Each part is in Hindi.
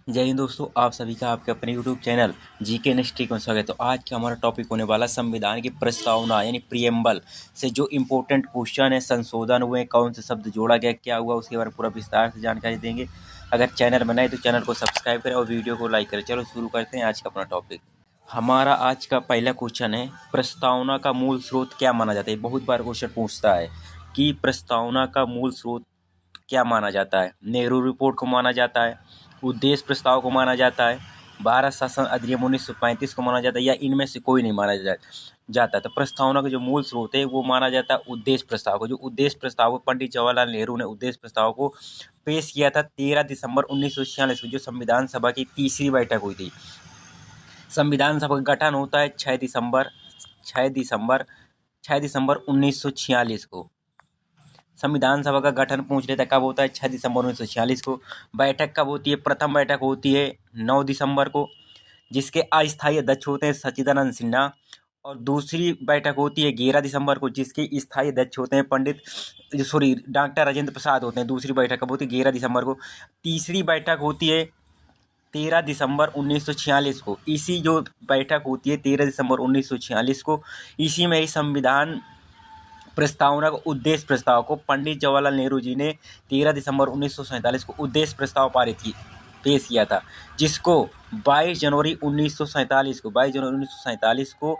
जय हिंद दोस्तों, आप सभी का आपके अपने यूट्यूब चैनल जीके नेक्स्ट में स्वागत है। तो आज का हमारा टॉपिक होने वाला संविधान की प्रस्तावना यानी प्रियम्बल से जो इम्पोर्टेंट क्वेश्चन है, संशोधन हुए, कौन से शब्द जोड़ा गया, क्या हुआ, उसके बारे में पूरा विस्तार से जानकारी देंगे। अगर चैनल बनाए तो चैनल को सब्सक्राइब करें और वीडियो को लाइक करें। चलो शुरू करते हैं आज का अपना टॉपिक। हमारा आज का पहला क्वेश्चन है, प्रस्तावना का मूल स्रोत क्या माना जाता है। बहुत बार क्वेश्चन पूछता है कि प्रस्तावना का मूल स्रोत क्या माना जाता है। नेहरू रिपोर्ट को माना जाता है, उद्देश्य प्रस्ताव को माना जाता है, भारत शासन अधिनियम 1935 को माना जाता है, या इनमें से कोई नहीं माना जाता। तो प्रस्तावना का जो मूल स्रोत है वो माना जाता है उद्देश्य प्रस्ताव को। जो उद्देश्य प्रस्ताव को पंडित जवाहरलाल नेहरू ने उद्देश्य प्रस्ताव को पेश किया था 13 दिसंबर 1946 को, जो संविधान सभा की तीसरी बैठक हुई थी। संविधान सभा का गठन होता है 6 दिसंबर 1946 को। संविधान सभा का गठन पूछ लेता है कब होता है, 6 दिसंबर 1946 को। बैठक कब होती है, प्रथम बैठक होती है 9 दिसंबर को, जिसके अस्थायी अध्यक्ष होते हैं सच्चिदानंद सिन्हा। और दूसरी बैठक होती है 11 दिसंबर को, जिसके स्थायी अध्यक्ष होते हैं डॉक्टर राजेंद्र प्रसाद होते हैं। दूसरी बैठक कब होती है, 11 दिसंबर को। तीसरी बैठक होती है 13 दिसंबर 1946 को। इसी जो बैठक होती है 13 दिसंबर 1946 को, इसी में ही संविधान प्रस्तावना को उद्देश्य प्रस्ताव को पंडित जवाहरलाल नेहरू जी ने 13 दिसंबर 1947 को उद्देश्य प्रस्ताव पेश किया था, जिसको 22 जनवरी 1947 को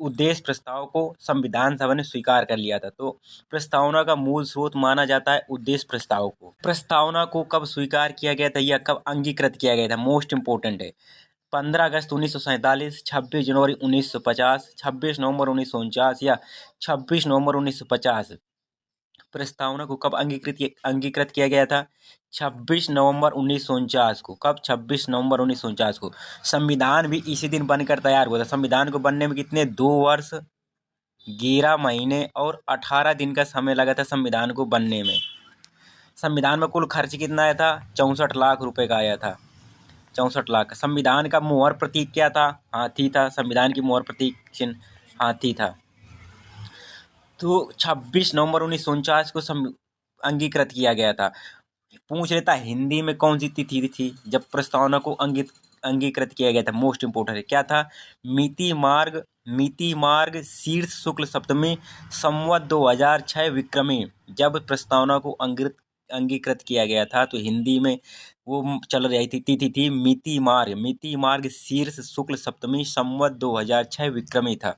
उद्देश्य प्रस्ताव को संविधान सभा ने स्वीकार कर लिया था। तो प्रस्तावना का मूल स्रोत माना जाता है उद्देश्य प्रस्ताव को। प्रस्तावना को कब स्वीकार किया गया था या कब अंगीकृत किया गया था, मोस्ट इंपोर्टेंट है। 15 अगस्त 1947, 26 जनवरी 1950, 26 नवंबर 1949 या 26 नवंबर 1950। प्रस्तावना को कब अंगीकृत किया गया था, 26 नवंबर 1949 को। कब, 26 नवंबर 1949 को। संविधान भी इसी दिन बनकर तैयार हुआ था। संविधान को बनने में कितने, 2 वर्ष 11 महीने और 18 दिन का समय लगा था संविधान को बनने में। संविधान में कुल खर्च कितना आया था, 64 लाख रुपए का आया था, 64 लाख। संविधान का मोहर प्रतीक क्या था, हाथी था। संविधान की मोहर प्रतीक चिन्ह हाथी था। तो 26 नवंबर 1949 को अंगीकृत किया गया था। पूछ लेता हिंदी में कौन सी तिथि थी जब प्रस्तावना को अंगीकृत किया गया था। मोस्ट इंपोर्टेंट है, क्या था, मिति मार्ग शीर्ष शुक्ल सप्तमी संवत 2006 विक्रमी। जब प्रस्तावना को अंगीकृत किया गया था तो हिंदी में वो चल रही थी, तिथि थी मिति मार्ग शीर्ष शुक्ल सप्तमी संवत 2006 विक्रमी था।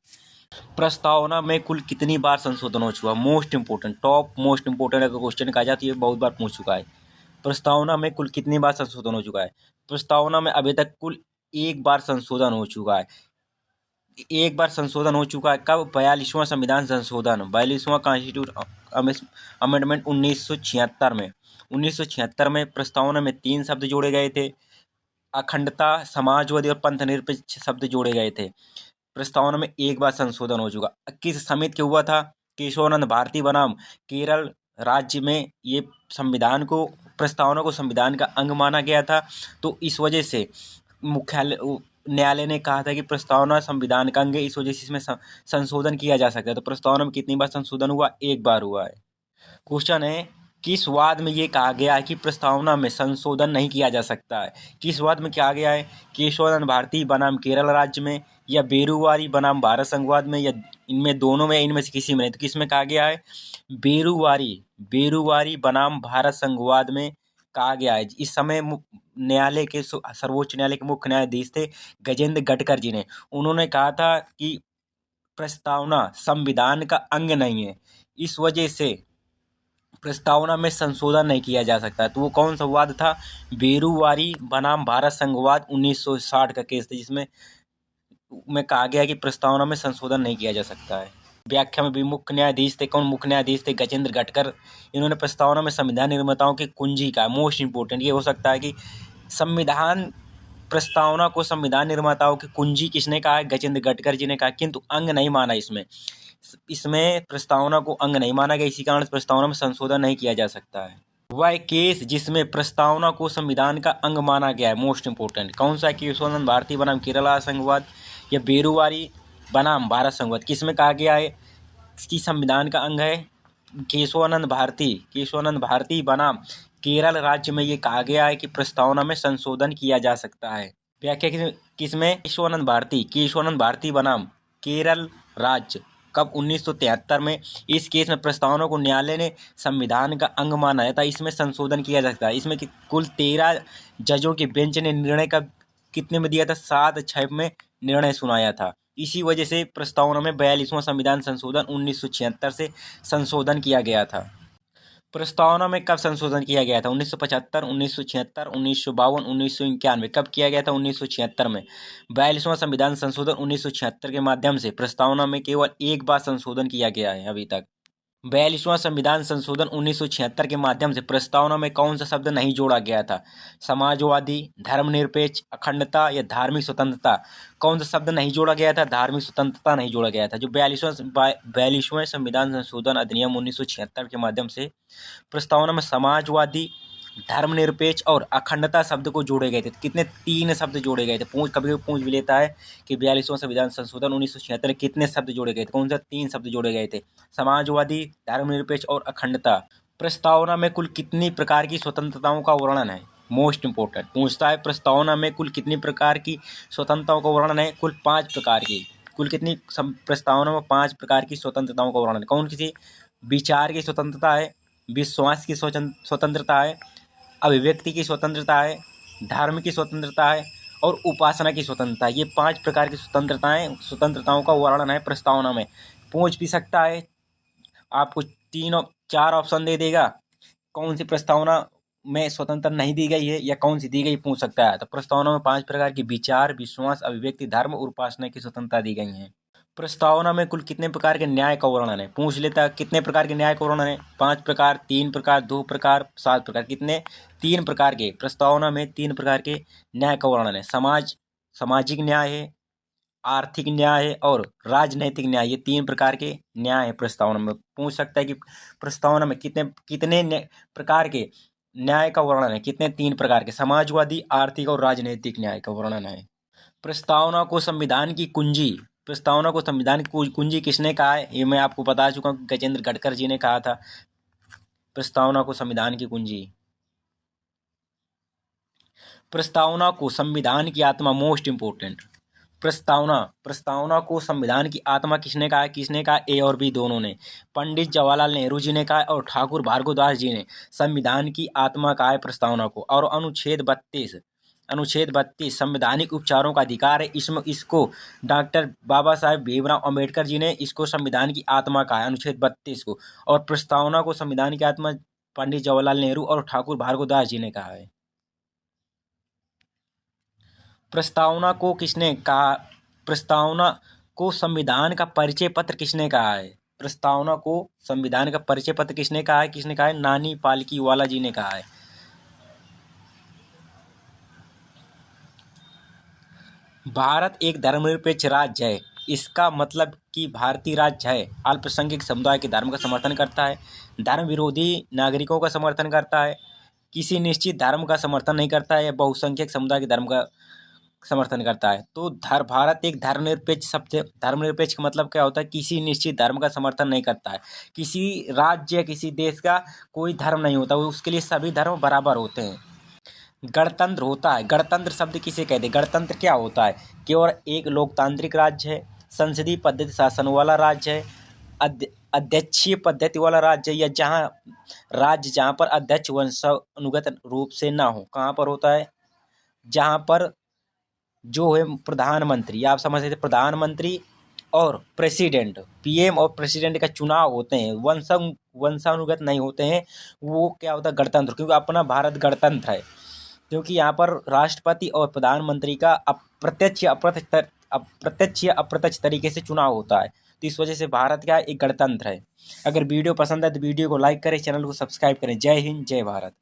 प्रस्तावना में कुल कितनी बार संशोधन हो चुका, most important, top most important अगर क्वेश्चन कहा जाए तो ये बहुत बार पूछ चुका है। प्रस्तावना में कुल कितनी बार संशोधन हो चुका है। प्रस्तावना में अभी तक कुल एक बार संशोधन हो चुका है। एक बार संशोधन हो चुका है, कब, 42वां संविधान संशोधन, 42वां कॉन्स्टिट्यूशन अमेंडमेंट 1976 में। 1976 में प्रस्तावना में 3 शब्द जोड़े गए थे, अखंडता, समाजवादी और पंथ निरपेक्ष शब्द जोड़े गए थे। प्रस्तावना में एक बार संशोधन हो चुका। किस समिति के हुआ था, केशवानंद भारती बनाम केरल राज्य में ये प्रस्तावना को संविधान का अंग माना गया था। तो इस वजह से न्यायालय ने कहा था कि प्रस्तावना संविधान का अंग है, इस वजह से इसमें संशोधन किया जा सकता है। तो प्रस्तावना में कितनी बार संशोधन हुआ, एक बार हुआ है। क्वेश्चन है, किस वाद में ये कहा गया है कि प्रस्तावना में संशोधन नहीं किया जा सकता है। किस वाद में कहा गया है, केशवानंद भारती बनाम केरल राज्य में, या बेरुवारी बनाम भारत संघवाद में, या इनमें दोनों में, इनमें से किसी में नहीं। तो किस में कहा गया है, बेरुवारी बनाम भारत संघवाद में कहा गया है। इस समय न्यायालय के सर्वोच्च न्यायालय के मुख्य न्यायाधीश थे गजेंद्र गटकर जी ने। उन्होंने कहा था कि प्रस्तावना संविधान का अंग नहीं है, इस वजह से प्रस्तावना में संशोधन नहीं किया जा सकता। तो वो कौन सा वाद था, बेरुवारी बनाम भारत संघवाद 1960 का केस था, जिसमें कहा गया कि प्रस्तावना में संशोधन नहीं किया जा सकता है। व्याख्या में भी मुख्य न्यायाधीश थे, कौन मुख्य न्यायाधीश थे, गजेंद्र गटकर। इन्होंने प्रस्तावना में संविधान निर्माताओं की कुंजी का, मोस्ट इंपोर्टेंट ये हो सकता है कि प्रस्तावना को संविधान निर्माताओं की कुंजी किसने कहा है, गजेंद्र गटकर जी ने कहा, किंतु अंग नहीं माना। इसमें प्रस्तावना को अंग नहीं माना गया, इसी कारण प्रस्तावना में संशोधन नहीं किया जा सकता है। वह केस जिसमें प्रस्तावना को संविधान का अंग माना गया है, मोस्ट इंपोर्टेंट, कौन सा, केशवानंद भारती बनाम केरला संघवाद या बेरुवारी बनाम भारत संघवाद। किसमें कहा गया है कि संविधान का अंग है, केशवानंद भारती बनाम केरल राज्य में ये कहा गया है कि प्रस्तावना में संशोधन किया जा सकता है। व्याख्या किसमें? केशवानंद भारती बनाम केरल राज्य कब? 1973 में। इस केस में प्रस्तावना को न्यायालय ने संविधान का अंग माना है, इसमें संशोधन किया जा सकता है। इसमें कुल 13 जजों की बेंच ने निर्णय का कितने में दिया था? 7-6 में निर्णय सुनाया था। इसी वजह से प्रस्तावना में 42वां संविधान संशोधन 1976 से संशोधन किया गया था। प्रस्तावना में कब संशोधन किया गया था? 1975, 1976, 1952, 1991। कब किया गया था? 1976 में। 42वां संविधान संशोधन 1976 के माध्यम से प्रस्तावना में केवल एक बार संशोधन किया गया है अभी तक। 42वां संविधान संशोधन 1976 के माध्यम से प्रस्तावना में कौन सा शब्द नहीं जोड़ा गया था? समाजवादी, धर्मनिरपेक्ष, अखंडता या धार्मिक स्वतंत्रता। कौन सा शब्द नहीं जोड़ा गया था? धार्मिक स्वतंत्रता नहीं जोड़ा गया था। जो 42वें संविधान संशोधन अधिनियम 1976 के माध्यम से प्रस्तावना में समाजवादी, धर्मनिरपेक्ष और अखंडता शब्द को जोड़े गए थे। कितने? 3 शब्द जोड़े गए थे। कभी पूछ भी लेता है कि 42वां संविधान संशोधन 1976 में कितने शब्द जोड़े गए थे? कौन सा? 3 शब्द जोड़े गए थे, समाजवादी, धर्मनिरपेक्ष और अखंडता। प्रस्तावना में कुल कितनी प्रकार की स्वतंत्रताओं का वर्णन है? मोस्ट इंपोर्टेंट पूछता है, प्रस्तावना में कुल कितनी प्रकार की स्वतंत्रताओं का वर्णन है? कुल 5 प्रकार की। कुल कितनी? प्रस्तावना में 5 प्रकार की स्वतंत्रताओं का वर्णन है। कौन किसी? विचार की स्वतंत्रता है, विश्वास की स्वतंत्रता है, अभिव्यक्ति की स्वतंत्रता है, धर्म की स्वतंत्रता है और उपासना की स्वतंत्रता है। ये 5 प्रकार की स्वतंत्रताओं का वर्णन है प्रस्तावना में। पूछ भी सकता है, आपको 4 ऑप्शन दे देगा, कौन सी प्रस्तावना में स्वतंत्र नहीं दी गई है या कौन सी दी गई, पूछ सकता है। तो प्रस्तावना में 5 प्रकार की विचार, विश्वास, अभिव्यक्ति, धर्म और उपासना की स्वतंत्रता दी गई है। प्रस्तावना में कुल कितने प्रकार के न्याय का वर्णन है? पूछ लेता है, कितने प्रकार के न्याय का वर्णन है? 5 प्रकार, 3 प्रकार, 2 प्रकार, 7 प्रकार। कितने? 3 प्रकार के। प्रस्तावना में 3 प्रकार के न्याय का वर्णन है। सामाजिक न्याय है, आर्थिक न्याय है और राजनैतिक न्याय। ये 3 प्रकार के न्याय है प्रस्तावना में। पूछ सकता है कि प्रस्तावना में कितने प्रकार के न्याय का वर्णन है? कितने? 3 प्रकार के, समाजवादी, आर्थिक और राजनैतिक न्याय का वर्णन है। प्रस्तावना को संविधान की कुंजी किसने कहा है? ये मैं आपको बता चुका हूँ, गजेंद्र गडकर जी ने कहा था प्रस्तावना को संविधान की कुंजी। प्रस्तावना को संविधान की आत्मा, मोस्ट इंपोर्टेंट। प्रस्तावना को संविधान की आत्मा किसने कहा? ए और बी दोनों ने। पंडित जवाहरलाल नेहरू जी ने कहा और ठाकुर भार्गवदास जी ने संविधान की आत्मा कहा है प्रस्तावना को। और अनुच्छेद 32 संवैधानिक उपचारों का अधिकार है, इसको डॉक्टर बाबा साहेब भीमराव अंबेडकर जी ने इसको संविधान की आत्मा कहा है, अनुच्छेद 32 को। और प्रस्तावना को संविधान की आत्मा पंडित जवाहरलाल नेहरू और ठाकुर भार्गवदास जी ने कहा है। प्रस्तावना को किसने कहा? प्रस्तावना को संविधान का परिचय पत्र किसने कहा है? प्रस्तावना को संविधान का परिचय पत्र किसने कहा है? नानी पालकीवाला जी ने कहा है। भारत एक धर्मनिरपेक्ष राज्य है, इसका मतलब कि भारतीय राज्य है अल्पसंख्यक समुदाय के धर्म का समर्थन करता है, धर्म विरोधी नागरिकों का समर्थन करता है, किसी निश्चित धर्म का समर्थन नहीं करता है या बहुसंख्यक समुदाय के धर्म का समर्थन करता है। तो भारत एक धर्मनिरपेक्ष का मतलब क्या होता है? किसी निश्चित धर्म का समर्थन नहीं करता है। किसी राज्य या किसी देश का कोई धर्म नहीं होता, उसके लिए सभी धर्म बराबर होते हैं। गणतंत्र होता है, गणतंत्र शब्द किसे कहते हैं? गणतंत्र क्या होता है? केवल एक लोकतांत्रिक राज्य है, संसदीय पद्धति शासन वाला राज्य है, अध्यक्षीय पद्धति वाला राज्य है, या जहाँ पर अध्यक्ष वंशानुगत रूप से ना हो। कहाँ पर होता है? जहाँ पर जो है प्रधानमंत्री, आप समझ सकते, प्रधानमंत्री और प्रेसिडेंट, पीएम और प्रेसिडेंट का चुनाव होते हैं, वंशानुगत नहीं होते हैं, वो क्या होता है? गणतंत्र। क्योंकि अपना भारत गणतंत्र है, क्योंकि यहाँ पर राष्ट्रपति और प्रधानमंत्री का अप्रत्यक्ष या अप्रत्यक्ष तरीके से चुनाव होता है। तो इस वजह से भारत का एक गणतंत्र है। अगर वीडियो पसंद है तो वीडियो को लाइक करें, चैनल को सब्सक्राइब करें। जय हिंद, जय भारत।